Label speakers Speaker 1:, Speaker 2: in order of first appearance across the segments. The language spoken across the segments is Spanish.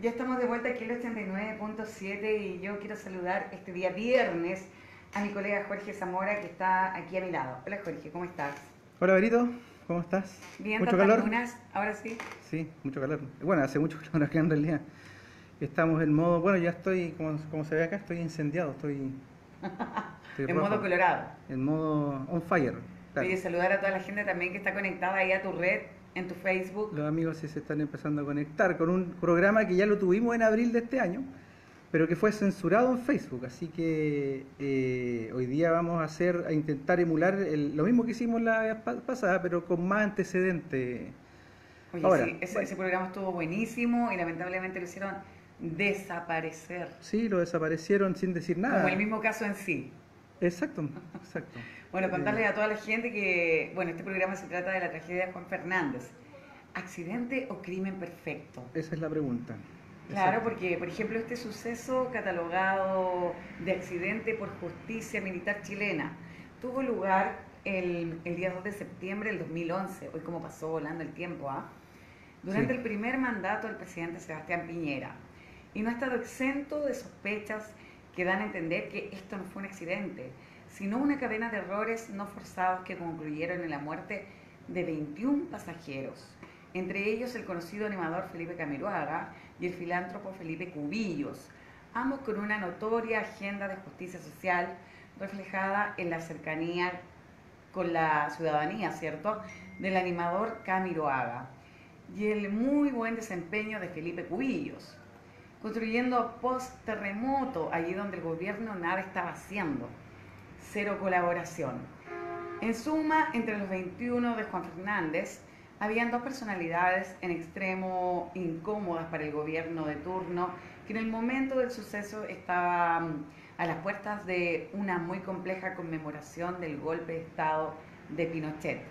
Speaker 1: Ya estamos de vuelta aquí en el 89.7 y yo quiero saludar este día viernes a mi colega Jorge Zamora que está aquí a mi lado. Hola Jorge, ¿cómo estás?
Speaker 2: Hola Berito, ¿cómo estás?
Speaker 1: Bien,
Speaker 2: ¿Mucho
Speaker 1: tantas
Speaker 2: calor?
Speaker 1: lunas, ahora sí.
Speaker 2: Sí, mucho calor. Bueno, hace mucho calor acá en realidad. Estamos en modo, bueno, ya estoy, como se ve acá, estoy incendiado, estoy
Speaker 1: En modo
Speaker 2: rojo.
Speaker 1: colorado.
Speaker 2: En modo on fire, claro.
Speaker 1: Oye, saludar a toda la gente también que está conectada ahí a tu red, en tu Facebook.
Speaker 2: Los amigos sí se están empezando a conectar con un programa que ya lo tuvimos en abril de este año, pero que fue censurado en Facebook. Así que hoy día vamos a intentar emular lo mismo que hicimos la vez pasada, pero con más antecedentes.
Speaker 1: Oye,
Speaker 2: Ahora,
Speaker 1: sí, ese,
Speaker 2: bueno,
Speaker 1: ese programa estuvo buenísimo y lamentablemente lo hicieron desaparecer,
Speaker 2: sí, lo desaparecieron sin decir
Speaker 1: como el
Speaker 2: nada.
Speaker 1: mismo caso en sí.
Speaker 2: Exacto, exacto.
Speaker 1: Bueno, contarles a toda la gente que, bueno, este programa se trata de la tragedia de Juan Fernández. ¿Accidente o crimen perfecto?
Speaker 2: Esa es la pregunta.
Speaker 1: Claro,
Speaker 2: Exacto.
Speaker 1: porque, por ejemplo, este suceso catalogado de accidente por justicia militar chilena tuvo lugar el día 2 de septiembre del 2011, hoy como pasó volando el tiempo, ¿ah?
Speaker 2: Sí,
Speaker 1: Durante el primer mandato del presidente Sebastián Piñera. Y no ha estado exento de sospechas que dan a entender que esto no fue un accidente, sino una cadena de errores no forzados que concluyeron en la muerte de 21 pasajeros, entre ellos el conocido animador Felipe Camiroaga y el filántropo Felipe Cubillos, ambos con una notoria agenda de justicia social reflejada en la cercanía con la ciudadanía, ¿cierto?, del animador Camiroaga y el muy buen desempeño de Felipe Cubillos, construyendo post-terremoto, allí donde el gobierno nada estaba haciendo, cero colaboración. En suma, entre los 21 de Juan Fernández, habían dos personalidades en extremo incómodas para el gobierno de turno, que en el momento del suceso estaban a las puertas de una muy compleja conmemoración del golpe de Estado de Pinochet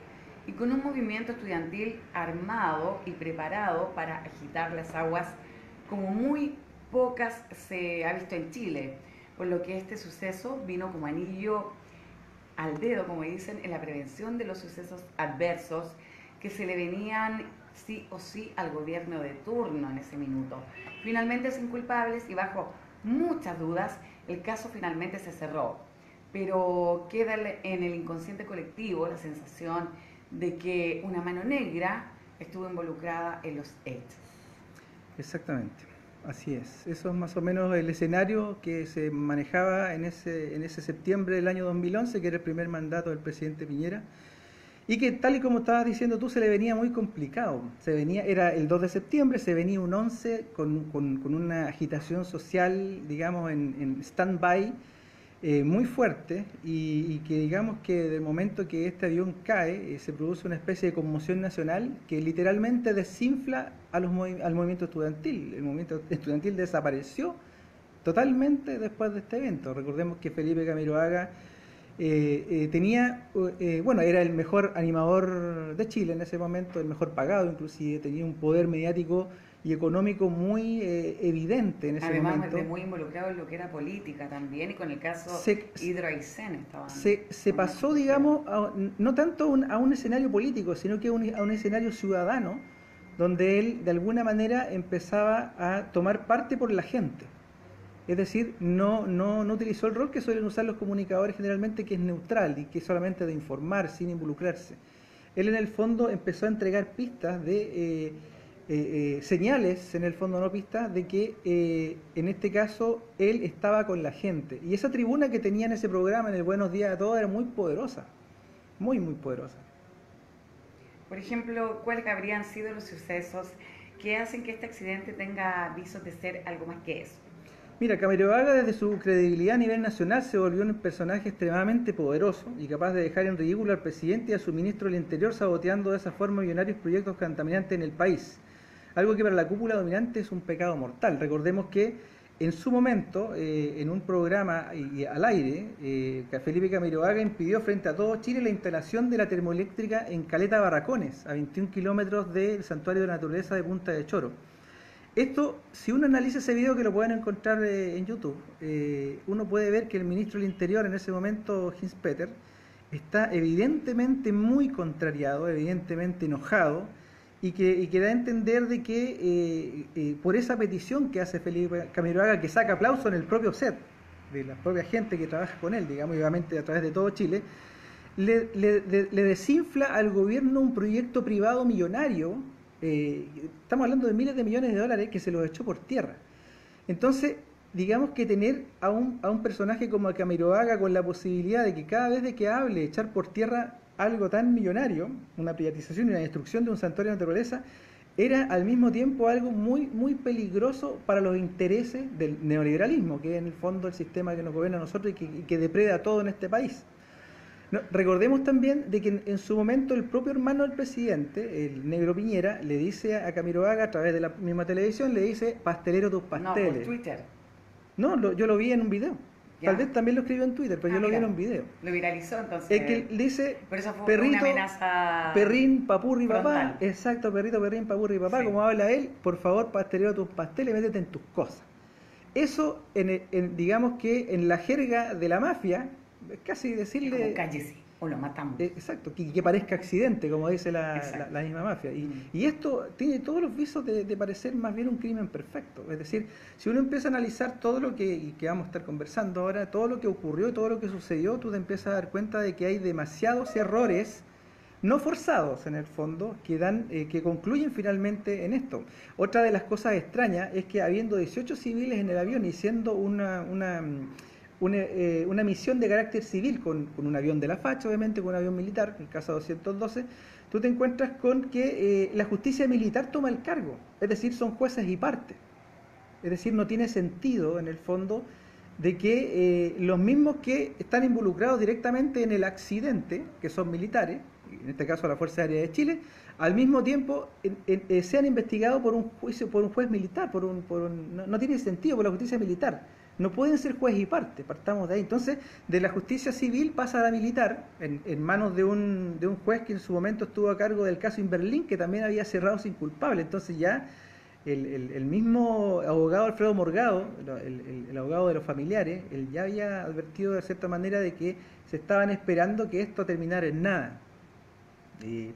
Speaker 1: y con un movimiento estudiantil armado y preparado para agitar las aguas como muy pocas se ha visto en Chile, por lo que este suceso vino como anillo al dedo, como dicen, en la prevención de los sucesos adversos que se le venían sí o sí al gobierno de turno en ese minuto. Finalmente, sin culpables y bajo muchas dudas, el caso finalmente se cerró, pero queda en el inconsciente colectivo la sensación de que una mano negra estuvo involucrada en los hechos.
Speaker 2: exactamente. Así es. Eso es más o menos el escenario que se manejaba en ese septiembre del año 2011, que era el primer mandato del presidente Piñera, y que tal y como estabas diciendo tú, se le venía muy complicado. Era el 2 de septiembre, se venía un 11 con una agitación social, digamos, en stand-by, muy fuerte y que digamos que del momento que este avión cae se produce una especie de conmoción nacional que literalmente desinfla al movimiento estudiantil. El movimiento estudiantil desapareció totalmente después de este evento. Recordemos que Felipe Camiroaga bueno, era el mejor animador de Chile en ese momento, el mejor pagado inclusive, tenía un poder mediático y económico muy evidente en ese
Speaker 1: Además de
Speaker 2: momento.
Speaker 1: muy involucrado en lo que era política también y con el caso
Speaker 2: Se,
Speaker 1: Hidro Aicén
Speaker 2: se
Speaker 1: estaban
Speaker 2: pasó,
Speaker 1: involucrados.
Speaker 2: digamos, no tanto a un escenario político, sino que a un escenario ciudadano, donde él de alguna manera empezaba a tomar parte por la gente. Es decir, no utilizó el rol que suelen usar los comunicadores generalmente, que es neutral y que es solamente de informar sin involucrarse. Él en el fondo empezó a entregar pistas señales, en el fondo no pistas, de que en este caso él estaba con la gente. Y esa tribuna que tenía en ese programa, en el Buenos Días a Todos, era muy poderosa, muy, muy poderosa.
Speaker 1: Por ejemplo, ¿cuáles habrían sido los sucesos que hacen que este accidente tenga visos de ser algo más que eso?
Speaker 2: Mira, Camiroaga desde su credibilidad a nivel nacional se volvió un personaje extremadamente poderoso y capaz de dejar en ridículo al presidente y a su ministro del Interior, saboteando de esa forma millonarios proyectos contaminantes en el país. Algo que para la cúpula dominante es un pecado mortal. Recordemos que en su momento, en un programa al aire, Felipe Camiroaga impidió frente a todo Chile la instalación de la termoeléctrica en Caleta Barracones, a 21 kilómetros del Santuario de la Naturaleza de Punta de Choro. Esto, si uno analiza ese video, que lo pueden encontrar en YouTube, uno puede ver que el ministro del Interior en ese momento, Hins Peter, está evidentemente muy contrariado, evidentemente enojado, y que da a entender de que por esa petición que hace Felipe Camiroaga, que saca aplauso en el propio set, de la propia gente que trabaja con él, digamos, y obviamente a través de todo Chile, le desinfla al gobierno un proyecto privado millonario, estamos hablando de miles de millones de dólares que se los echó por tierra. Entonces, digamos que tener a un personaje como Camiroaga con la posibilidad de que cada vez de que hable echar por tierra algo tan millonario, una privatización y una destrucción de un santuario de naturaleza, era al mismo tiempo algo muy, muy peligroso para los intereses del neoliberalismo, que es en el fondo el sistema que nos gobierna a nosotros y que depreda todo en este país. No, recordemos también de que en su momento el propio hermano del presidente, el negro Piñera, le dice a Camiroaga a través de la misma televisión, le dice, pastelero tus pasteles.
Speaker 1: No, por Twitter.
Speaker 2: No, yo lo vi en un video.
Speaker 1: Ya.
Speaker 2: Tal vez también lo escribió en Twitter, pero yo lo vi en un video.
Speaker 1: Lo viralizó entonces.
Speaker 2: Es que le dice,
Speaker 1: por eso fue
Speaker 2: perrito,
Speaker 1: una amenaza
Speaker 2: perrín, papurri,
Speaker 1: frontal.
Speaker 2: papá. Exacto, perrito, perrín, papurri, papá. Sí. Como habla él, por favor, pastelero tus pasteles, métete en tus cosas. Eso, digamos que en la jerga de la mafia, es casi decirle...
Speaker 1: Es como cállese, o lo matamos.
Speaker 2: Exacto, que parezca accidente, como dice la misma mafia. Y esto tiene todos los visos de parecer más bien un crimen perfecto. Es decir, si uno empieza a analizar todo lo que vamos a estar conversando ahora, todo lo que ocurrió y todo lo que sucedió, tú te empiezas a dar cuenta de que hay demasiados errores no forzados en el fondo que concluyen finalmente en esto. Otra de las cosas extrañas es que habiendo 18 civiles en el avión y siendo una misión de carácter civil con un avión de la facha, obviamente con un avión militar, en el caso 212, tú te encuentras con que la justicia militar toma el cargo, es decir, son jueces y partes. Es decir, no tiene sentido en el fondo de que los mismos que están involucrados directamente en el accidente, que son militares, en este caso la Fuerza Aérea de Chile, al mismo tiempo sean investigados por un juicio, por un juez militar, no tiene sentido, por la justicia militar. No pueden ser juez y parte, partamos de ahí. Entonces, de la justicia civil pasa a la militar, en manos de un juez que en su momento estuvo a cargo del caso Inberlín, que también había cerrado sin culpable. Entonces ya el mismo abogado Alfredo Morgado, el abogado de los familiares, él ya había advertido de cierta manera de que se estaban esperando que esto terminara en nada.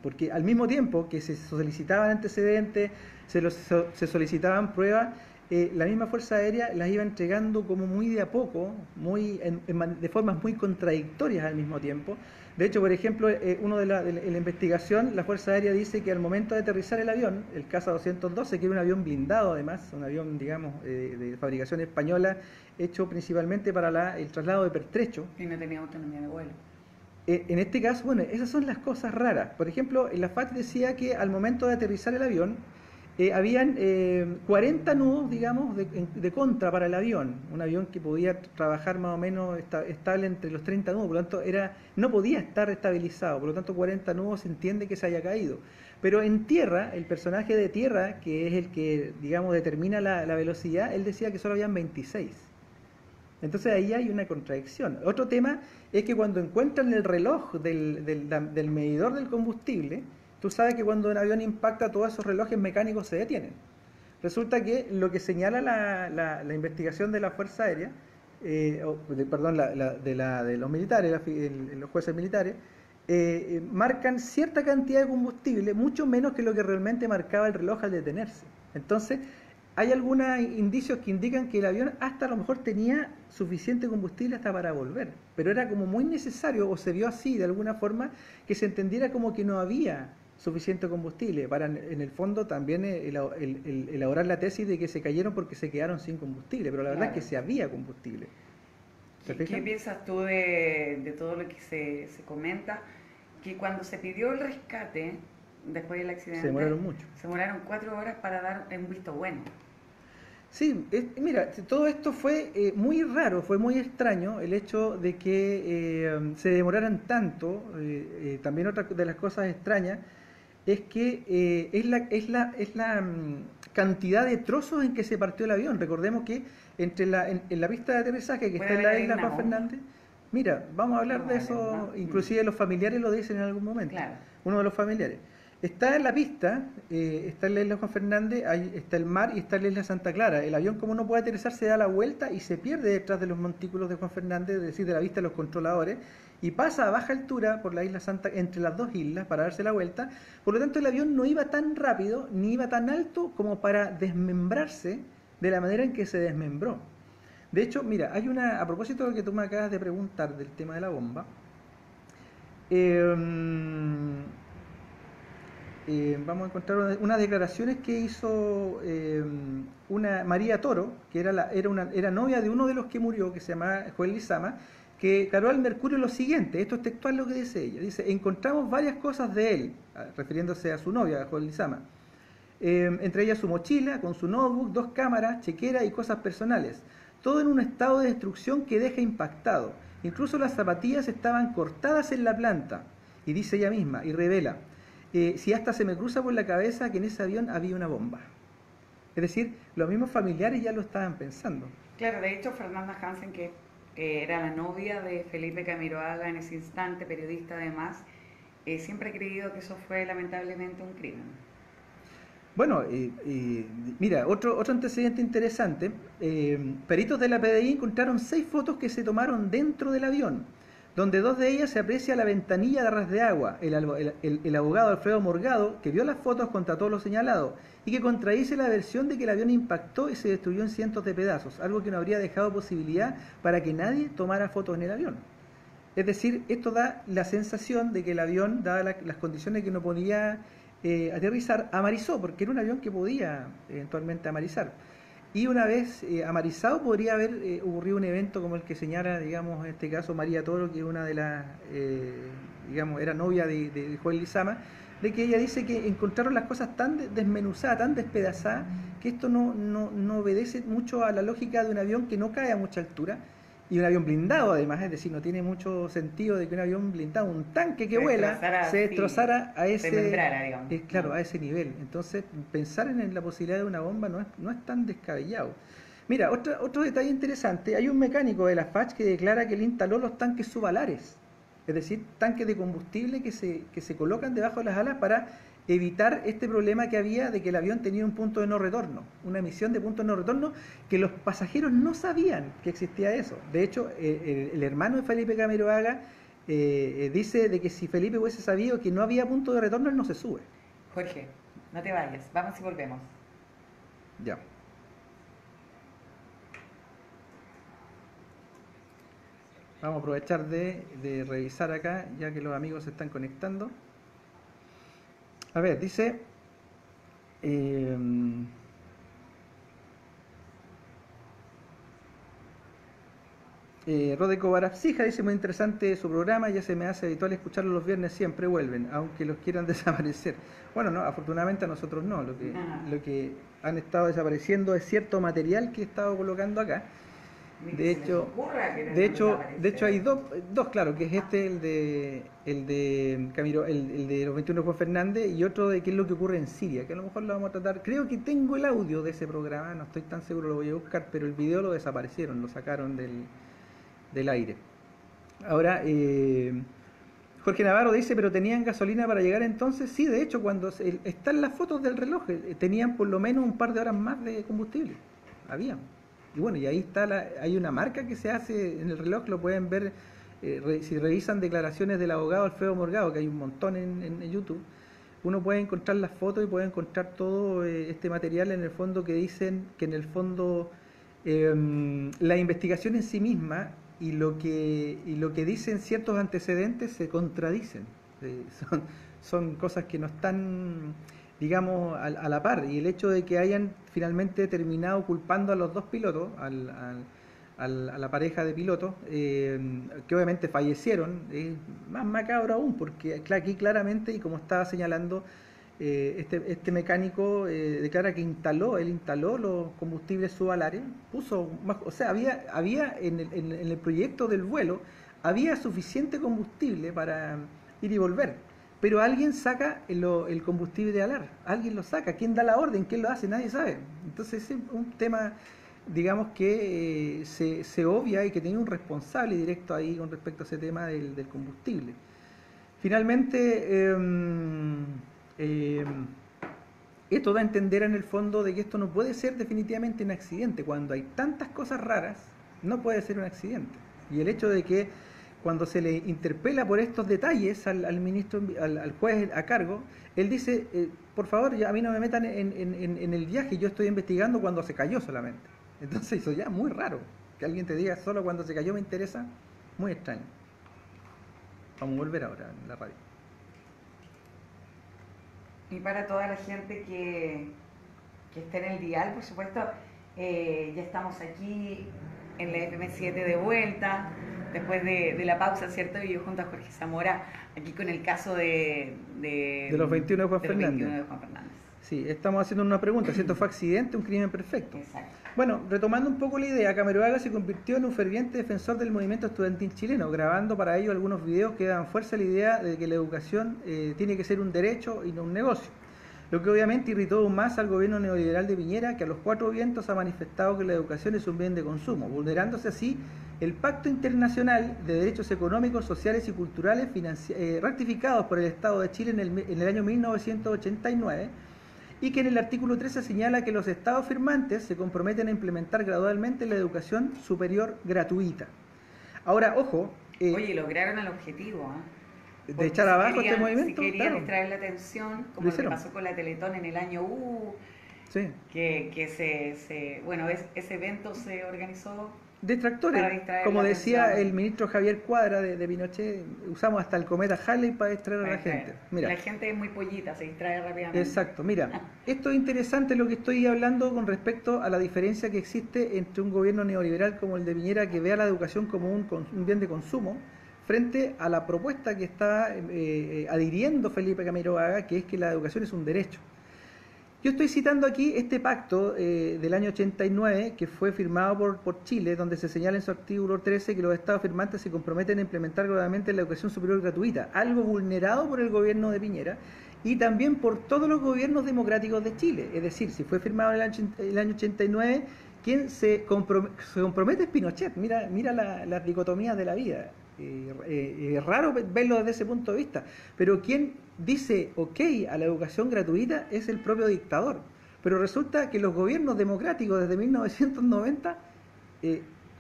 Speaker 2: Porque al mismo tiempo que se solicitaban antecedentes, se solicitaban pruebas, la misma Fuerza Aérea las iba entregando como muy de a poco, de formas muy contradictorias al mismo tiempo. De hecho, por ejemplo, uno de la investigación, la Fuerza Aérea dice que al momento de aterrizar el avión, el Casa 212, que era un avión blindado además, un avión, digamos, de fabricación española, hecho principalmente para el traslado de pertrecho.
Speaker 1: Y no tenía autonomía de vuelo.
Speaker 2: En este caso, bueno, esas son las cosas raras. Por ejemplo, la FAT decía que al momento de aterrizar el avión, habían 40 nudos, digamos, de contra para el avión. Un avión que podía trabajar más o menos estable entre los 30 nudos, por lo tanto no podía estar estabilizado, por lo tanto 40 nudos se entiende que se haya caído. Pero en tierra, el personaje de tierra, que es el que, digamos, determina la velocidad, él decía que solo habían 26. Entonces ahí hay una contradicción. Otro tema es que cuando encuentran el reloj del medidor del combustible, tú sabes que cuando un avión impacta, todos esos relojes mecánicos se detienen. Resulta que lo que señala la investigación de la Fuerza Aérea, de los militares, los jueces militares, marcan cierta cantidad de combustible, mucho menos que lo que realmente marcaba el reloj al detenerse. Entonces, hay algunos indicios que indican que el avión hasta a lo mejor tenía suficiente combustible hasta para volver, pero era como muy necesario, o se vio así de alguna forma, que se entendiera como que no había suficiente combustible para, en el fondo, también elaborar la tesis de que se cayeron porque se quedaron sin combustible, pero la verdad es que se había combustible.
Speaker 1: ¿Qué piensas tú de todo lo que se comenta? Que cuando se pidió el rescate después del accidente,
Speaker 2: se demoraron mucho.
Speaker 1: Se demoraron 4 horas para dar un visto bueno.
Speaker 2: Sí, mira, todo esto fue muy raro, fue muy extraño el hecho de que se demoraran tanto. También otra de las cosas extrañas es que es la cantidad de trozos en que se partió el avión. Recordemos que en la pista de aterrizaje que está en la isla Juan Fernández, mira, vamos a hablar de eso, inclusive los familiares lo dicen en algún momento, claro. Uno de los familiares. Está en la pista, está en la isla Juan Fernández, está el mar y está en la isla Santa Clara. El avión, como no puede aterrizar, se da la vuelta y se pierde detrás de los montículos de Juan Fernández, es decir, de la vista de los controladores, y pasa a baja altura por la isla Santa, entre las dos islas, para darse la vuelta. Por lo tanto, el avión no iba tan rápido ni iba tan alto como para desmembrarse de la manera en que se desmembró. De hecho, mira, a propósito de lo que tú me acabas de preguntar del tema de la bomba, vamos a encontrar unas declaraciones que hizo una María Toro, que era novia de uno de los que murió, que se llamaba Joel Lizama, que declaró al Mercurio lo siguiente. Esto es textual lo que dice ella. Dice: encontramos varias cosas de él, refiriéndose a su novia, a Joel Lizama, entre ellas su mochila con su notebook, 2 cámaras, chequera y cosas personales, todo en un estado de destrucción que deja impactado. Incluso las zapatillas estaban cortadas en la planta. Y dice ella misma, y revela: si hasta se me cruza por la cabeza que en ese avión había una bomba. Es decir, los mismos familiares ya lo estaban pensando.
Speaker 1: Claro, de hecho, Fernanda Hansen, que era la novia de Felipe Camiroaga en ese instante, periodista además, siempre ha creído que eso fue lamentablemente un crimen.
Speaker 2: Bueno, mira, otro antecedente interesante. Peritos de la PDI encontraron 6 fotos que se tomaron dentro del avión, donde 2 de ellas se aprecia la ventanilla de arras de agua. El abogado Alfredo Morgado, que vio las fotos, contra lo señalado y que contradice la versión de que el avión impactó y se destruyó en cientos de pedazos, algo que no habría dejado posibilidad para que nadie tomara fotos en el avión. Es decir, esto da la sensación de que el avión, dadas las condiciones que no podía aterrizar, amarizó, porque era un avión que podía eventualmente amarizar. Y una vez amarizado podría haber ocurrido un evento como el que señala, digamos, en este caso María Toro, que es una de las, digamos, era novia de Joel Lizama, de que ella dice que encontraron las cosas tan desmenuzadas, tan despedazadas, que esto no obedece mucho a la lógica de un avión que no cae a mucha altura, y un avión blindado además, es decir, no tiene mucho sentido de que un avión blindado, un tanque que vuela, se destrozara a ese, claro, a ese nivel. Entonces, pensar en la posibilidad de una bomba no es tan descabellado. Mira, otro detalle interesante: hay un mecánico de la FACH que declara que él instaló los tanques subalares, es decir, tanques de combustible que se colocan debajo de las alas para evitar este problema que había de que el avión tenía un punto de no retorno, una emisión de punto de no retorno, que los pasajeros no sabían que existía eso. De hecho, el hermano de Felipe Camiroaga dice de que si Felipe hubiese sabido que no había punto de retorno, él no se sube.
Speaker 1: Jorge, no te vayas, vamos y volvemos.
Speaker 2: Ya. Vamos a aprovechar de revisar acá, ya que los amigos se están conectando. A ver, dice... Rodeco Barapsija dice: muy interesante su programa, ya se me hace habitual escucharlo los viernes, siempre vuelven, aunque los quieran desaparecer. Bueno, no, afortunadamente a nosotros no, lo que han estado desapareciendo es cierto material que he estado colocando acá. De hecho hay dos, claro, que es el de Camilo, el de los 21 de Juan Fernández, y otro de qué es lo que ocurre en Siria, que a lo mejor lo vamos a tratar. Creo que tengo el audio de ese programa, no estoy tan seguro, lo voy a buscar, pero el video lo desaparecieron, lo sacaron del aire. Ahora, Jorge Navarro dice: ¿pero tenían gasolina para llegar entonces? Sí, de hecho, cuando están las fotos del reloj, tenían por lo menos un par de horas más de combustible. Habían. Y bueno, y ahí está, hay una marca que se hace en el reloj, lo pueden ver si revisan declaraciones del abogado Alfredo Morgado, que hay un montón en YouTube. Uno puede encontrar las fotos y puede encontrar todo este material en el fondo, que dicen que en el fondo la investigación en sí misma y lo que dicen ciertos antecedentes se contradicen. Son cosas que no están, digamos, a la par, y el hecho de que hayan finalmente terminado culpando a los 2 pilotos, a la pareja de pilotos, que obviamente fallecieron, es más macabro aún, porque aquí claramente, y como estaba señalando, este mecánico declara que él instaló los combustibles subalares, puso más, o sea, había en el proyecto del vuelo, había suficiente combustible para ir y volver. Pero alguien saca el combustible de alar, alguien lo saca. ¿Quién da la orden? ¿Quién lo hace? Nadie sabe. Entonces es un tema, digamos, que se obvia, y que tiene un responsable directo ahí con respecto a ese tema del combustible. Finalmente, esto da a entender en el fondo de que esto no puede ser definitivamente un accidente. Cuando hay tantas cosas raras, no puede ser un accidente. Y el hecho de que cuando se le interpela por estos detalles al ministro, al juez a cargo, él dice, por favor, ya a mí no me metan en el viaje, yo estoy investigando cuando se cayó solamente. Entonces eso ya es muy raro, que alguien te diga solo cuando se cayó me interesa, muy extraño. Vamos a volver ahora en la radio.
Speaker 1: Y para toda la gente que esté en el dial, por supuesto, ya estamos aquí en la FM7 de vuelta, después de la pausa, ¿cierto? Y yo junto a Jorge Zamora, aquí con el caso de
Speaker 2: los 21 de Juan Fernández. Sí, estamos haciendo una pregunta, si esto fue accidente, un crimen perfecto.
Speaker 1: Exacto.
Speaker 2: Bueno, retomando un poco la idea, Camiroaga se convirtió en un ferviente defensor del movimiento estudiantil chileno, grabando para ello algunos videos que dan fuerza a la idea de que la educación tiene que ser un derecho y no un negocio. Lo que obviamente irritó aún más al gobierno neoliberal de Piñera, que a los cuatro vientos ha manifestado que la educación es un bien de consumo, vulnerándose así el Pacto Internacional de Derechos Económicos, Sociales y Culturales ratificados por el Estado de Chile en el año 1989, y que en el artículo 13 señala que los estados firmantes se comprometen a implementar gradualmente la educación superior gratuita. Ahora, ojo...
Speaker 1: Oye, lograron el objetivo,
Speaker 2: de echar abajo este movimiento.
Speaker 1: Si querían distraer la atención, como lo que pasó con la Teletón en el año
Speaker 2: sí.
Speaker 1: Ese evento se organizó...
Speaker 2: Detractores, como decía el ministro Javier Cuadra de Pinochet, usamos hasta el cometa Halley para distraer a la gente.
Speaker 1: Mira, la gente es muy pollita, se distrae rápidamente.
Speaker 2: Exacto, mira, esto es interesante lo que estoy hablando con respecto a la diferencia que existe entre un gobierno neoliberal como el de Piñera, que ve a la educación como un bien de consumo, frente a la propuesta que está adhiriendo Felipe Camiroaga, que es que la educación es un derecho. Yo estoy citando aquí este pacto del año 89 que fue firmado por Chile, donde se señala en su artículo 13 que los estados firmantes se comprometen a implementar gradualmente la educación superior gratuita, algo vulnerado por el gobierno de Piñera y también por todos los gobiernos democráticos de Chile. Es decir, si fue firmado en el año 89, quien se compromete es Pinochet. Mira las dicotomías de la vida. Es raro verlo desde ese punto de vista, pero quien dice ok a la educación gratuita es el propio dictador. Pero resulta que los gobiernos democráticos desde 1990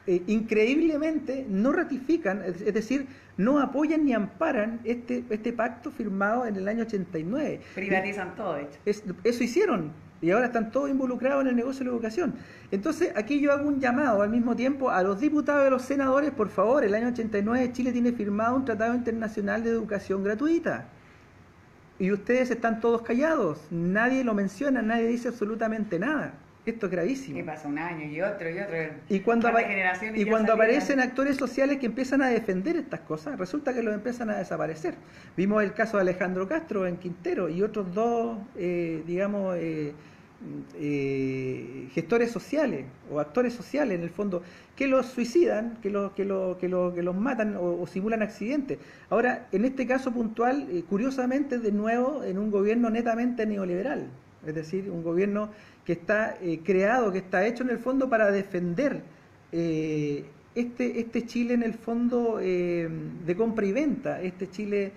Speaker 2: increíblemente no ratifican, es decir, no apoyan ni amparan este pacto firmado en el año 89.
Speaker 1: Privatizan todo, de hecho.
Speaker 2: Eso hicieron. Y ahora están todos involucrados en el negocio de la educación. Entonces, aquí yo hago un llamado al mismo tiempo a los diputados y a los senadores, por favor, el año 89 Chile tiene firmado un tratado internacional de educación gratuita. Y ustedes están todos callados, nadie lo menciona, nadie dice absolutamente nada. Esto es gravísimo.
Speaker 1: Y pasa un año y otro.
Speaker 2: Y cuando aparecen actores sociales que empiezan a defender estas cosas, resulta que los empiezan a desaparecer. Vimos el caso de Alejandro Castro en Quintero y otros dos, gestores sociales o actores sociales en el fondo que los suicidan, que los matan o simulan accidentes. Ahora, en este caso puntual, curiosamente de nuevo en un gobierno netamente neoliberal, es decir, un gobierno que está creado, que está hecho en el fondo para defender este Chile en el fondo de compra y venta, este Chile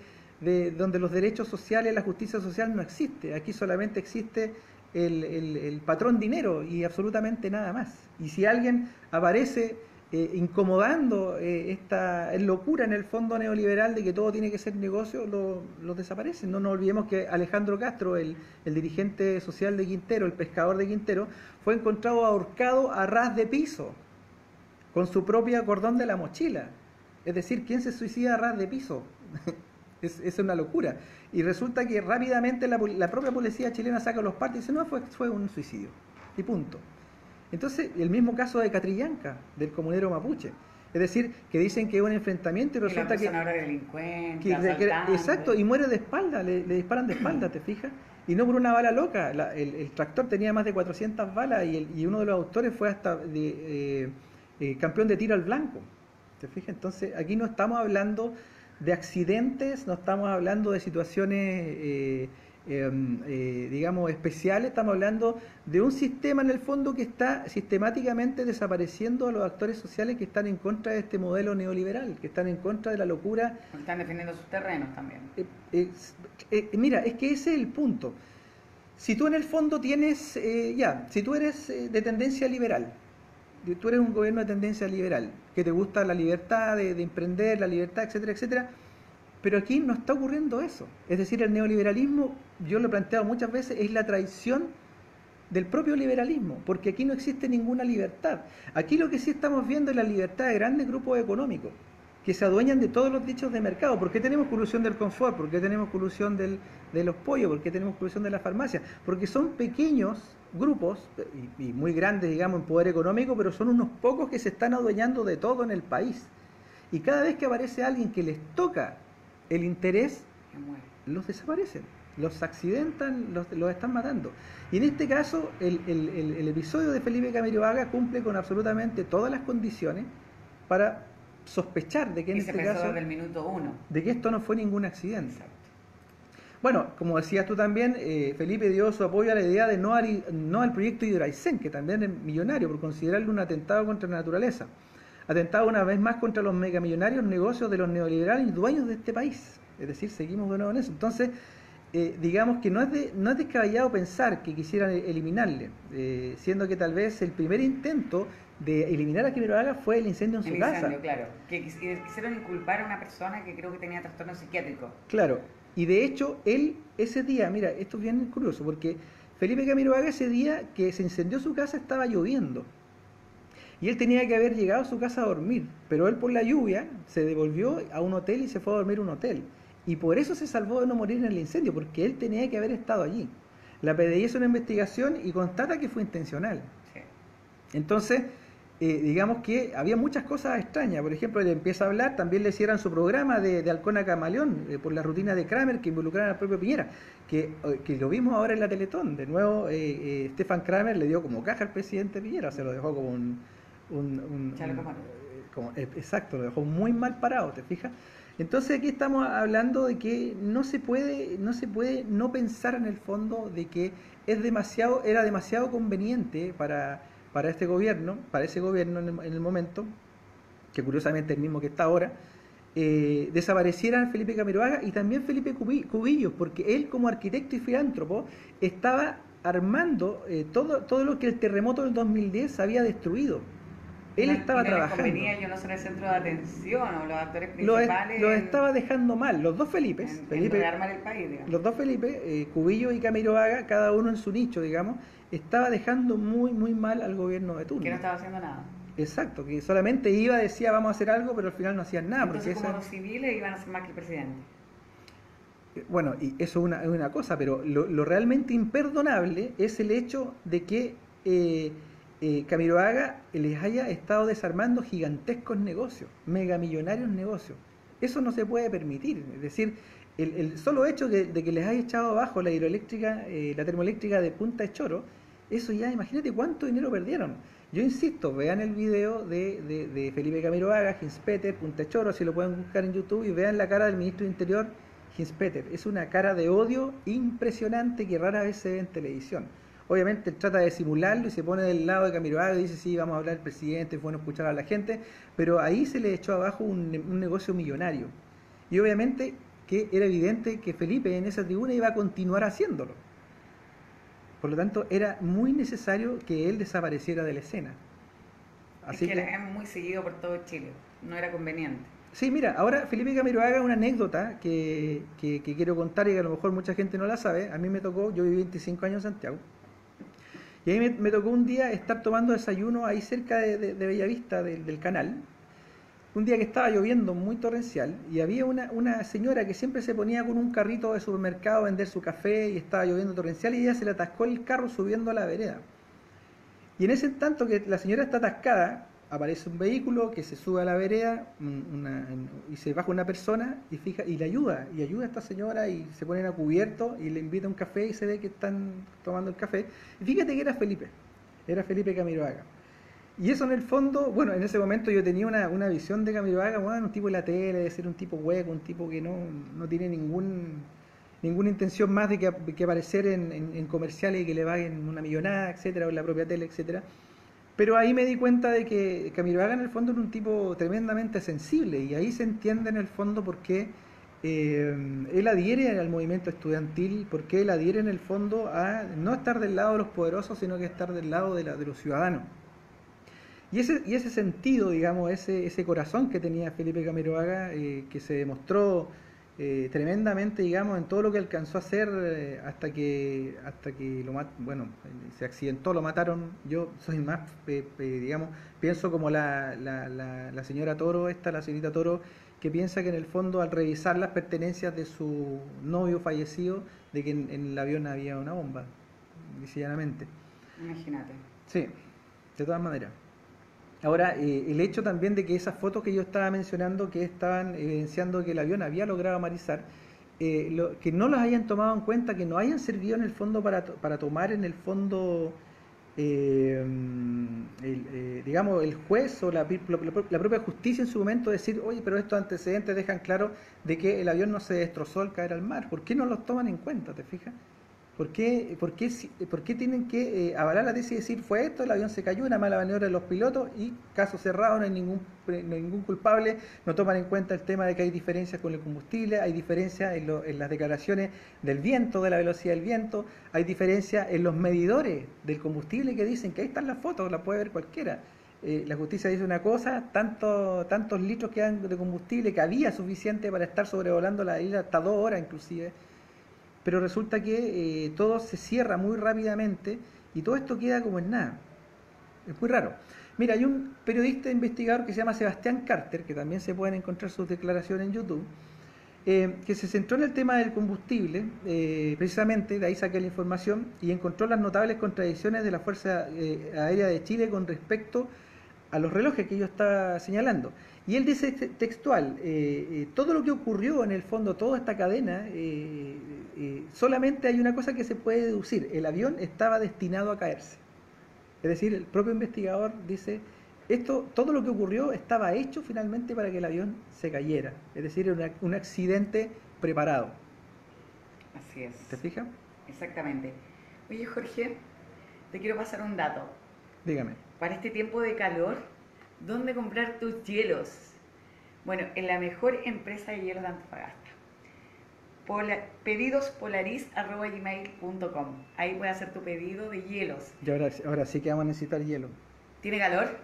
Speaker 2: donde los derechos sociales, la justicia social no existe. Aquí solamente existe el patrón dinero y absolutamente nada más. Y si alguien aparece incomodando esta locura en el fondo neoliberal de que todo tiene que ser negocio, lo desaparecen. No nos olvidemos que Alejandro Castro, el dirigente social de Quintero, el pescador de Quintero, fue encontrado ahorcado a ras de piso con su propio cordón de la mochila. Es decir, ¿quién se suicida a ras de piso? Es una locura. Y resulta que rápidamente la propia policía chilena saca los partes y dice, no, fue un suicidio. Y punto. Entonces, el mismo caso de Catrillanca, del comunero mapuche. Es decir, que dicen que es un enfrentamiento y resulta que... Exacto, y muere de espalda, le disparan de espalda, ¿te fijas? Y no por una bala loca. El tractor tenía más de 400 balas y uno de los autores fue hasta campeón de tiro al blanco. ¿Te fijas? Entonces, aquí no estamos hablando de accidentes, no estamos hablando de situaciones digamos, especiales. Estamos hablando de un sistema en el fondo que está sistemáticamente desapareciendo a los actores sociales que están en contra de este modelo neoliberal, que están en contra de la locura.
Speaker 1: Están defendiendo sus terrenos también.
Speaker 2: Mira, es que ese es el punto. Si tú en el fondo tienes, si tú eres de tendencia liberal, tú eres un gobierno de tendencia liberal, que te gusta la libertad de emprender, la libertad, etcétera, etcétera, pero aquí no está ocurriendo eso. Es decir, el neoliberalismo, yo lo he planteado muchas veces, es la traición del propio liberalismo, porque aquí no existe ninguna libertad. Aquí lo que sí estamos viendo es la libertad de grandes grupos económicos, que se adueñan de todos los nichos de mercado. ¿Por qué tenemos colusión del confort? ¿Por qué tenemos colusión de los pollos? ¿Por qué tenemos colusión de la farmacia? Porque son pequeños grupos, y muy grandes, digamos, en poder económico, pero son unos pocos que se están adueñando de todo en el país. Y cada vez que aparece alguien que les toca el interés, los desaparecen, los accidentan, los están matando. Y en este caso, el episodio de Felipe Camiroaga cumple con absolutamente todas las condiciones para sospechar de que en este caso,
Speaker 1: desde el minuto 1,
Speaker 2: de que esto no fue ningún accidente. Exacto. Bueno, como decías tú también, Felipe dio su apoyo a la idea de no al proyecto Hidroaicén, que también es millonario, por considerarlo un atentado contra la naturaleza. Atentado una vez más contra los megamillonarios negocios de los neoliberales y dueños de este país. Es decir, seguimos de nuevo en eso. Entonces, digamos que no es descabellado pensar que quisieran eliminarle, siendo que tal vez el primer intento de eliminar a Camiroaga fue el incendio en su casa.
Speaker 1: El incendio, claro. Que quisieron inculpar a una persona que creo que tenía trastorno psiquiátrico.
Speaker 2: Claro. Y de hecho, él ese día, mira, esto es bien curioso, porque Felipe Camiroaga ese día que se incendió su casa estaba lloviendo. Y él tenía que haber llegado a su casa a dormir, pero él por la lluvia se devolvió a un hotel y se fue a dormir a un hotel. Y por eso se salvó de no morir en el incendio, porque él tenía que haber estado allí. La PDI hizo una investigación y constata que fue intencional. Sí. Entonces, digamos que había muchas cosas extrañas. Por ejemplo, él empieza a hablar, también le cierran su programa de Halcón a Camaleón por la rutina de Kramer que involucraron al propio Piñera, que lo vimos ahora en la Teletón. De nuevo, Stefan Kramer le dio como caja al presidente Piñera, se lo dejó como exacto, lo dejó muy mal parado, ¿te fijas? Entonces aquí estamos hablando de que no se puede no pensar en el fondo de que era demasiado conveniente para este gobierno, para ese gobierno en el momento, que curiosamente es el mismo que está ahora, desaparecieran Felipe Camiroaga y también Felipe Cubillos, porque él como arquitecto y filántropo estaba armando todo lo que el terremoto del 2010 había destruido. Él estaba trabajando.
Speaker 1: Yo no soy el centro de atención o los actores principales.
Speaker 2: Lo estaba dejando mal. Los dos Felipes.
Speaker 1: En rearmar el país, digamos.
Speaker 2: Los dos Felipe, Cubillo y Camiroaga, cada uno en su nicho, digamos, estaba dejando muy, muy mal al gobierno de turno.
Speaker 1: Que no estaba haciendo nada.
Speaker 2: Exacto, que solamente decía vamos a hacer algo, pero al final no hacían nada.
Speaker 1: Entonces, porque como los civiles iban a ser más que el presidente.
Speaker 2: Bueno, y eso es una cosa, pero lo realmente imperdonable es el hecho de que Camiroaga les haya estado desarmando gigantescos negocios, megamillonarios negocios. Eso no se puede permitir. Es decir, el solo hecho de que les haya echado abajo la hidroeléctrica, la termoeléctrica de Punta de Choro, eso ya, imagínate cuánto dinero perdieron. Yo insisto, vean el video de Felipe Camiroaga, Hinspeter, Punta de Choro, si lo pueden buscar en YouTube, y vean la cara del ministro de Interior, Hinspeter. Es una cara de odio impresionante que rara vez se ve en televisión. Obviamente él trata de simularlo y se pone del lado de Camiroaga y dice, sí, vamos a hablar del presidente, es bueno escuchar a la gente, pero ahí se le echó abajo un negocio millonario. Y obviamente que era evidente que Felipe en esa tribuna iba a continuar haciéndolo. Por lo tanto, era muy necesario que él desapareciera de la escena.
Speaker 1: Así es que era muy seguido por todo Chile, no era conveniente.
Speaker 2: Sí, mira, ahora Felipe Camiroaga, una anécdota que quiero contar y que a lo mejor mucha gente no la sabe. A mí me tocó, yo viví 25 años en Santiago, y ahí me tocó un día estar tomando desayuno ahí cerca de Bellavista, del canal. Un día que estaba lloviendo muy torrencial y había una señora que siempre se ponía con un carrito de supermercado a vender su café y estaba lloviendo torrencial y ella se le atascó el carro subiendo a la vereda. Y en ese tanto que la señora está atascada, aparece un vehículo que se sube a la vereda y se baja una persona y le ayuda a esta señora y se ponen a cubierto y le invita a un café y se ve que están tomando el café. Y fíjate que era Felipe Camiroaga. Y eso en el fondo, bueno, en ese momento yo tenía una visión de Camiroaga, bueno, un tipo de la tele, de ser un tipo hueco, un tipo que no tiene ningún ninguna intención más de que aparecer en comerciales y que le paguen una millonada, etcétera, o en la propia tele, etcétera. Pero ahí me di cuenta de que Camiroaga en el fondo era un tipo tremendamente sensible, y ahí se entiende en el fondo por qué él adhiere al movimiento estudiantil, por qué él adhiere en el fondo a no estar del lado de los poderosos, sino que estar del lado de los ciudadanos. Y ese sentido, digamos, ese corazón que tenía Felipe Camiroaga, que se demostró tremendamente, digamos, en todo lo que alcanzó a hacer hasta que se accidentó, lo mataron. Yo soy más, digamos, pienso como la señora Toro, la señorita Toro, que piensa que en el fondo, al revisar las pertenencias de su novio fallecido, de que en el avión había una bomba, llanamente.
Speaker 1: Imagínate.
Speaker 2: Sí, de todas maneras. Ahora, el hecho también de que esas fotos que yo estaba mencionando, que estaban evidenciando que el avión había logrado amarizar, que no las hayan tomado en cuenta, que no hayan servido en el fondo para tomar en el fondo, digamos, el juez o la propia justicia en su momento, decir, oye, pero estos antecedentes dejan claro de que el avión no se destrozó al caer al mar. ¿Por qué no los toman en cuenta, te fijas? ¿Por qué tienen que avalar la tesis y decir, fue esto, el avión se cayó, una mala maniobra de los pilotos y caso cerrado, no hay ningún culpable? No toman en cuenta el tema de que hay diferencias con el combustible, hay diferencias en las declaraciones del viento, de la velocidad del viento, hay diferencias en los medidores del combustible que dicen que ahí están las fotos, las puede ver cualquiera. La justicia dice una cosa, tantos litros quedan de combustible, que había suficiente para estar sobrevolando la isla hasta 2 horas inclusive. Pero resulta que todo se cierra muy rápidamente y todo esto queda como en nada. Es muy raro. Mira, hay un periodista investigador que se llama Sebastián Carter, que también se pueden encontrar sus declaraciones en YouTube, que se centró en el tema del combustible, precisamente, de ahí saqué la información, y encontró las notables contradicciones de la Fuerza Aérea de Chile con respecto a los relojes que yo estaba señalando. Y él dice textual, todo lo que ocurrió en el fondo, toda esta cadena, solamente hay una cosa que se puede deducir: el avión estaba destinado a caerse. Es decir, el propio investigador dice, todo lo que ocurrió estaba hecho finalmente para que el avión se cayera. Es decir, era un accidente preparado.
Speaker 1: Así es.
Speaker 2: ¿Te fijas?
Speaker 1: Exactamente. Oye, Jorge, te quiero pasar un dato.
Speaker 2: Dígame.
Speaker 1: Para este tiempo de calor, ¿dónde comprar tus hielos? Bueno, en la mejor empresa de hielos de Antofagasta. Pedidospolaris@gmail.com. Ahí puedes hacer tu pedido de hielos.
Speaker 2: Y ahora sí que vamos a necesitar hielo.
Speaker 1: ¿Tiene calor?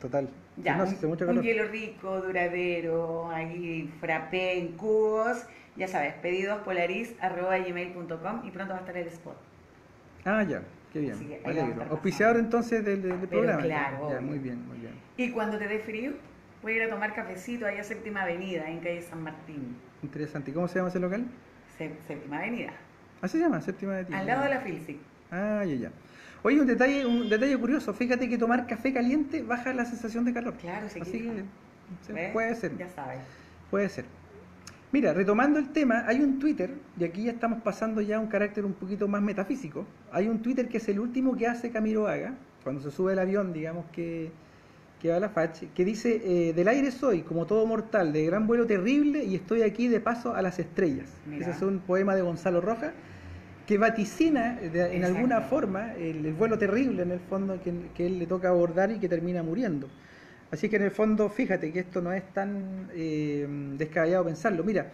Speaker 2: Total.
Speaker 1: Ya,
Speaker 2: no, hace mucho calor.
Speaker 1: Un hielo rico, duradero, ahí frappé en cubos. Ya sabes, pedidospolaris@gmail.com, y pronto va a estar el spot.
Speaker 2: Ah, ya. Qué bien. Auspiciador entonces del programa.
Speaker 1: Claro.
Speaker 2: Ya, muy bien, muy bien.
Speaker 1: Y cuando te dé frío, voy a ir a tomar cafecito ahí a Séptima Avenida, en calle San Martín.
Speaker 2: Interesante. ¿Y cómo se llama ese local?
Speaker 1: Séptima Avenida.
Speaker 2: ¿Así se llama? Séptima Avenida.
Speaker 1: Al lado de la Filsic.
Speaker 2: Ah, ya. Oye, un detalle curioso. Fíjate que tomar café caliente baja la sensación de calor.
Speaker 1: Claro, sí.
Speaker 2: Así que puede ser.
Speaker 1: Ya sabes.
Speaker 2: Puede ser. Mira, retomando el tema, hay un Twitter, y aquí ya estamos pasando ya a un carácter un poquito más metafísico. Hay un Twitter que es el último que hace Camiroaga, cuando se sube el avión, digamos, que va a la FACH, que dice, del aire soy, como todo mortal, de gran vuelo terrible, y estoy aquí de paso a las estrellas.
Speaker 1: Mira.
Speaker 2: Ese es un poema de Gonzalo Rojas, que vaticina en alguna forma el vuelo terrible, en el fondo, que él le toca abordar y que termina muriendo. Así que en el fondo, fíjate que esto no es tan descabellado pensarlo. Mira,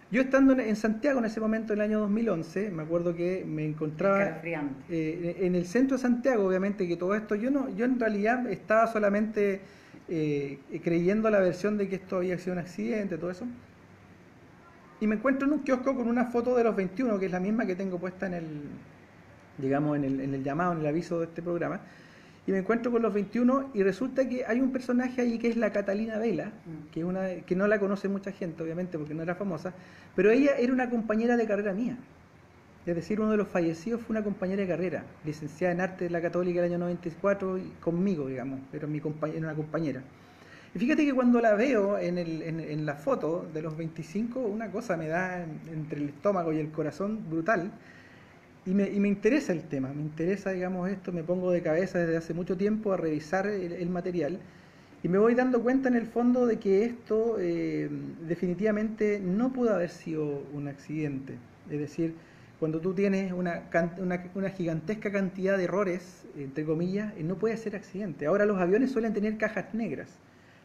Speaker 2: yo estando en Santiago en ese momento, en el año 2011, me acuerdo que me encontraba en el centro de Santiago, obviamente que todo esto, yo en realidad estaba solamente creyendo la versión de que esto había sido un accidente, todo eso. Y me encuentro en un kiosco con una foto de los 21, que es la misma que tengo puesta en el llamado, en el aviso de este programa. Y me encuentro con los 21 y resulta que hay un personaje ahí que es la Catalina Vela, que no la conoce mucha gente, obviamente, porque no era famosa, pero ella era una compañera de carrera mía. Es decir, uno de los fallecidos fue una compañera de carrera, licenciada en Arte de la Católica el año 94, y conmigo, digamos, pero era una compañera. Y fíjate que cuando la veo en la foto de los 25, una cosa me da entre el estómago y el corazón brutal. Y me interesa el tema, me interesa, digamos, esto, me pongo de cabeza desde hace mucho tiempo a revisar el material y me voy dando cuenta en el fondo de que esto definitivamente no pudo haber sido un accidente. Es decir, cuando tú tienes una gigantesca cantidad de errores, entre comillas, no puede ser accidente. Ahora los aviones suelen tener cajas negras.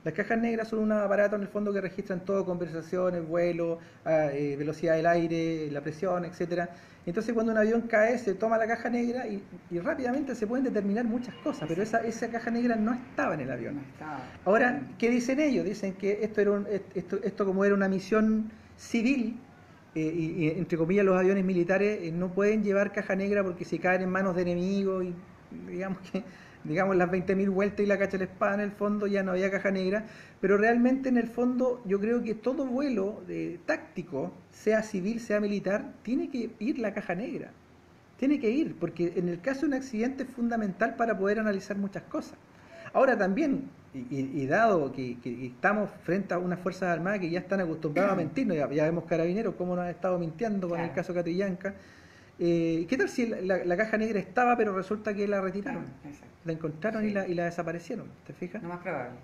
Speaker 2: Las cajas negras son un aparato en el fondo que registran todo, conversaciones, vuelo, velocidad del aire, la presión, etcétera. Entonces cuando un avión cae se toma la caja negra y rápidamente se pueden determinar muchas cosas, pero esa caja negra no estaba en el avión. Ahora, ¿qué dicen ellos? Dicen que esto como era una misión civil, y entre comillas los aviones militares no pueden llevar caja negra porque si caen en manos de enemigos y digamos las 20.000 vueltas y la cacha de la espada en el fondo ya no había caja negra, pero realmente en el fondo yo creo que todo vuelo táctico, sea civil, sea militar, tiene que ir la caja negra, tiene que ir, porque en el caso de un accidente es fundamental para poder analizar muchas cosas. Ahora también, y dado que estamos frente a unas Fuerzas Armadas que ya están acostumbradas a mentirnos, ya vemos carabineros cómo nos han estado mintiendo con el caso Catrillanca. ¿Qué tal si la caja negra estaba pero resulta que la retiraron? La encontraron y la desaparecieron, ¿te fijas?
Speaker 1: No más probable.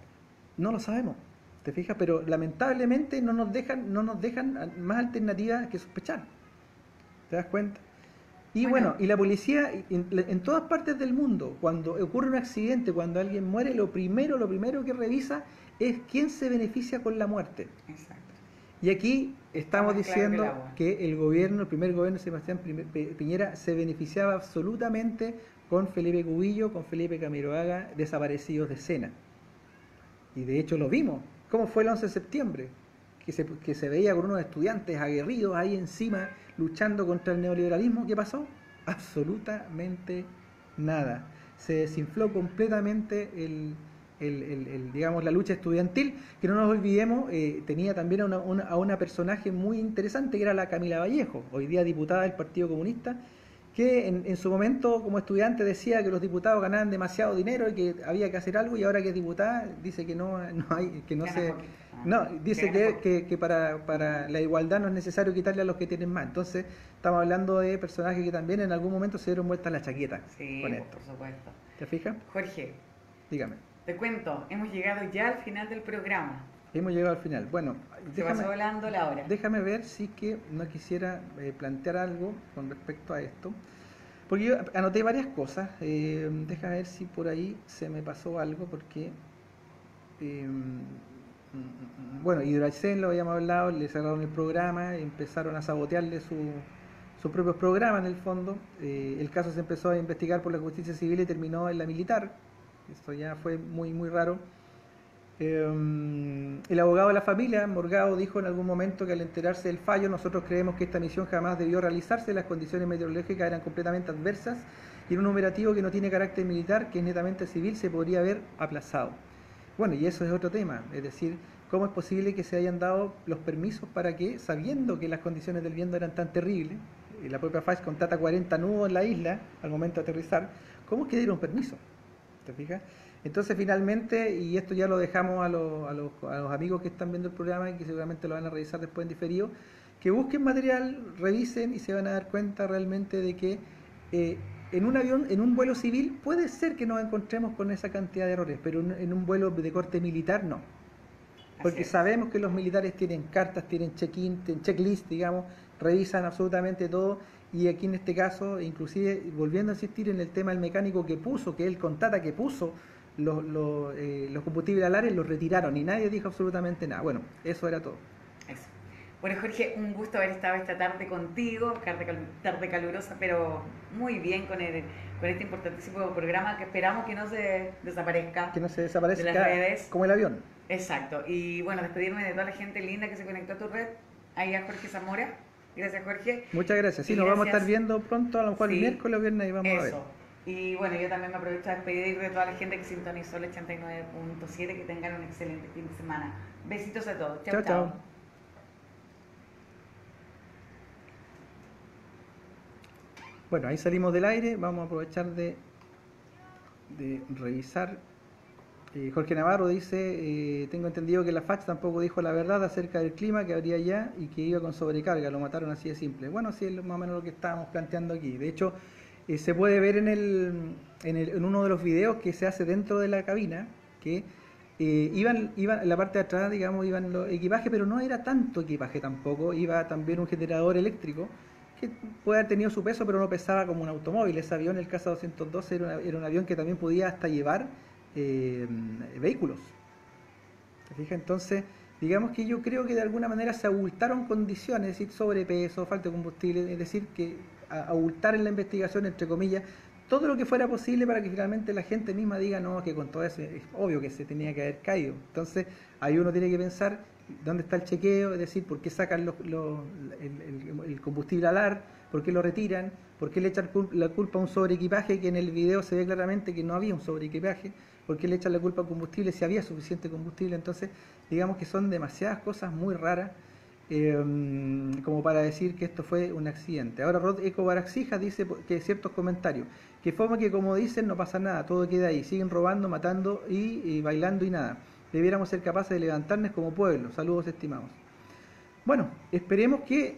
Speaker 2: No lo sabemos, ¿te fijas? Pero lamentablemente no nos dejan más alternativas que sospechar. ¿Te das cuenta? Y bueno, y la policía en todas partes del mundo, cuando ocurre un accidente, cuando alguien muere, lo primero que revisa es quién se beneficia con la muerte.
Speaker 1: Exacto.
Speaker 2: Y aquí estamos diciendo que el primer gobierno de Sebastián Piñera se beneficiaba absolutamente con Felipe Cubillo, con Felipe Camiroaga, desaparecidos de escena. Y de hecho lo vimos. ¿Cómo fue el 11 de septiembre? Que se veía con unos estudiantes aguerridos ahí encima, luchando contra el neoliberalismo. ¿Qué pasó? Absolutamente nada. Se desinfló completamente digamos, la lucha estudiantil, que no nos olvidemos, tenía también a una personaje muy interesante que era la Camila Vallejo, hoy día diputada del Partido Comunista, que en su momento como estudiante decía que los diputados ganaban demasiado dinero y que había que hacer algo, y ahora que es diputada dice que no hay, que no se... No, dice que para la igualdad no es necesario quitarle a los que tienen más. Entonces estamos hablando de personajes que también en algún momento se dieron vuelta a la chaqueta con esto.
Speaker 1: Por supuesto.
Speaker 2: ¿Te fijas?
Speaker 1: Jorge,
Speaker 2: dígame.
Speaker 1: Te cuento, hemos llegado ya al final del programa.
Speaker 2: Hemos llegado al final. Bueno,
Speaker 1: se pasó volando la hora.
Speaker 2: Déjame ver si que no quisiera plantear algo con respecto a esto. Porque yo anoté varias cosas. Déjame ver si por ahí se me pasó algo, porque... bueno, Hidroaicén lo habíamos hablado, le cerraron el programa, empezaron a sabotearle sus propios programas en el fondo. El caso se empezó a investigar por la justicia civil y terminó en la militar. Esto ya fue muy raro. El abogado de la familia, Morgado, dijo en algún momento que al enterarse del fallo, nosotros creemos que esta misión jamás debió realizarse, las condiciones meteorológicas eran completamente adversas y en un operativo que no tiene carácter militar, que es netamente civil, se podría haber aplazado. Bueno, y eso es otro tema, es decir, ¿cómo es posible que se hayan dado los permisos para que, sabiendo que las condiciones del viento eran tan terribles, y la propia FAIS contrata 40 nudos en la isla al momento de aterrizar, ¿cómo es que dieron permiso? ¿Te fijas? Entonces finalmente, y esto ya lo dejamos a los amigos que están viendo el programa y que seguramente lo van a revisar después en diferido, que busquen material, revisen y se van a dar cuenta realmente de que en un avión, en un vuelo civil, puede ser que nos encontremos con esa cantidad de errores, pero en un vuelo de corte militar no. Porque sabemos que los militares tienen cartas, tienen check-in, tienen checklist, digamos, revisan absolutamente todo. Y aquí en este caso, inclusive volviendo a insistir en el tema del mecánico que puso, que él contata que puso los combustibles alares, los retiraron y nadie dijo absolutamente nada. Bueno, eso era todo.
Speaker 1: Eso. Bueno, Jorge, un gusto haber estado esta tarde contigo, tarde calurosa, pero muy bien con este importantísimo programa que esperamos que no se desaparezca.
Speaker 2: Que no se desaparezca
Speaker 1: de las redes.
Speaker 2: Como el avión.
Speaker 1: Exacto. Y bueno, despedirme de toda la gente linda que se conectó a tu red. Ahí a Jorge Zamora. Gracias, Jorge.
Speaker 2: Muchas gracias. Sí, nos vamos a estar viendo pronto, a lo mejor el miércoles o viernes, y vamos a ver.
Speaker 1: Y bueno, yo también me aprovecho a despedir de toda la gente que sintonizó el 89.7, que tengan un excelente fin de semana. Besitos a todos. Chao, chao.
Speaker 2: Bueno, ahí salimos del aire, vamos a aprovechar de revisar. Jorge Navarro dice, tengo entendido que la FACH tampoco dijo la verdad acerca del clima que habría allá y que iba con sobrecarga, lo mataron así de simple. Bueno, sí, es más o menos lo que estábamos planteando aquí. De hecho, se puede ver en uno de los videos que se hace dentro de la cabina, que iban en la parte de atrás, digamos, iban los equipajes, pero no era tanto equipaje tampoco, iba también un generador eléctrico que puede haber tenido su peso, pero no pesaba como un automóvil. Ese avión, el Casa 212, era un avión que también podía hasta llevar vehículos. ¿Se fija? Entonces, digamos que yo creo que de alguna manera se abultaron condiciones, es decir, sobrepeso, falta de combustible, es decir, que abultar en la investigación, entre comillas, todo lo que fuera posible para que finalmente la gente misma diga, no, que con todo eso es obvio que se tenía que haber caído. Entonces, ahí uno tiene que pensar dónde está el chequeo, es decir, por qué sacan el combustible al ar, por qué lo retiran, por qué le echan la culpa a un sobreequipaje, que en el video se ve claramente que no había un sobreequipaje, por qué le echan la culpa al combustible si había suficiente combustible. Entonces, digamos que son demasiadas cosas muy raras como para decir que esto fue un accidente. Ahora Rod Eco Baraxija dice que ciertos comentarios, que forma que como dicen no pasa nada, todo queda ahí, siguen robando, matando y bailando y nada. Debiéramos ser capaces de levantarnos como pueblo. Saludos, estimados. Bueno, esperemos que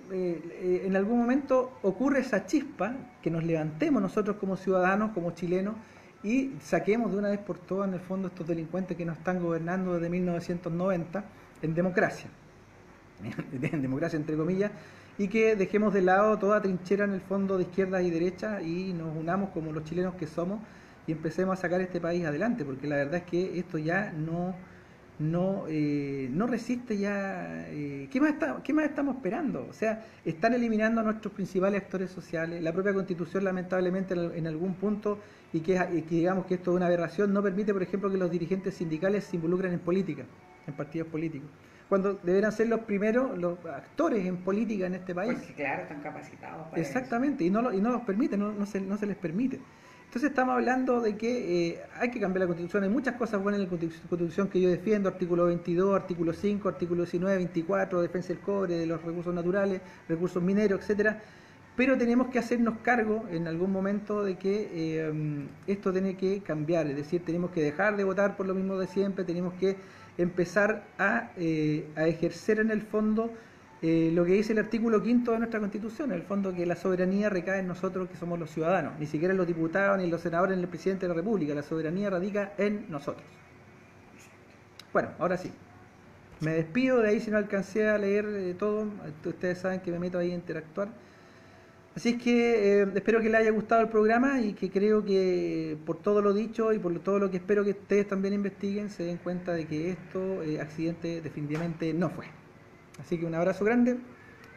Speaker 2: en algún momento ocurra esa chispa, que nos levantemos nosotros como ciudadanos, como chilenos, y saquemos de una vez por todas, en el fondo, estos delincuentes que nos están gobernando desde 1990 en democracia. En democracia entre comillas, y que dejemos de lado toda trinchera en el fondo de izquierda y derecha y nos unamos como los chilenos que somos y empecemos a sacar este país adelante, porque la verdad es que esto ya no resiste ya. ¿Qué más estamos esperando? O sea, están eliminando a nuestros principales actores sociales. La propia Constitución, lamentablemente, en algún punto, y que digamos que esto es una aberración, no permite, por ejemplo, que los dirigentes sindicales se involucren en política, en partidos políticos, cuando deberán ser los primeros, los actores en política en este país.
Speaker 1: Porque claro, están capacitados para
Speaker 2: Exactamente, eso. Y no los permite, no se les permite. Entonces estamos hablando de que hay que cambiar la Constitución. Hay muchas cosas buenas en la Constitución que yo defiendo: artículo 22, artículo 5, artículo 19, 24, defensa del cobre, de los recursos naturales, recursos mineros, etcétera. Pero tenemos que hacernos cargo en algún momento de que esto tiene que cambiar, es decir, tenemos que dejar de votar por lo mismo de siempre, tenemos que empezar a ejercer en el fondo lo que dice el artículo 5 de nuestra Constitución, en el fondo que la soberanía recae en nosotros que somos los ciudadanos, ni siquiera en los diputados, ni en los senadores, ni en el presidente de la República. La soberanía radica en nosotros. Bueno, ahora sí, me despido de ahí si no alcancé a leer todo. Ustedes saben que me meto ahí a interactuar. Así es que espero que les haya gustado el programa y que creo que por todo lo dicho y por todo lo que espero que ustedes también investiguen, se den cuenta de que esto accidente definitivamente no fue. Así que un abrazo grande,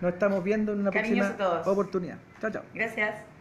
Speaker 2: nos estamos viendo en una próxima oportunidad. Chao, chao.
Speaker 1: Gracias.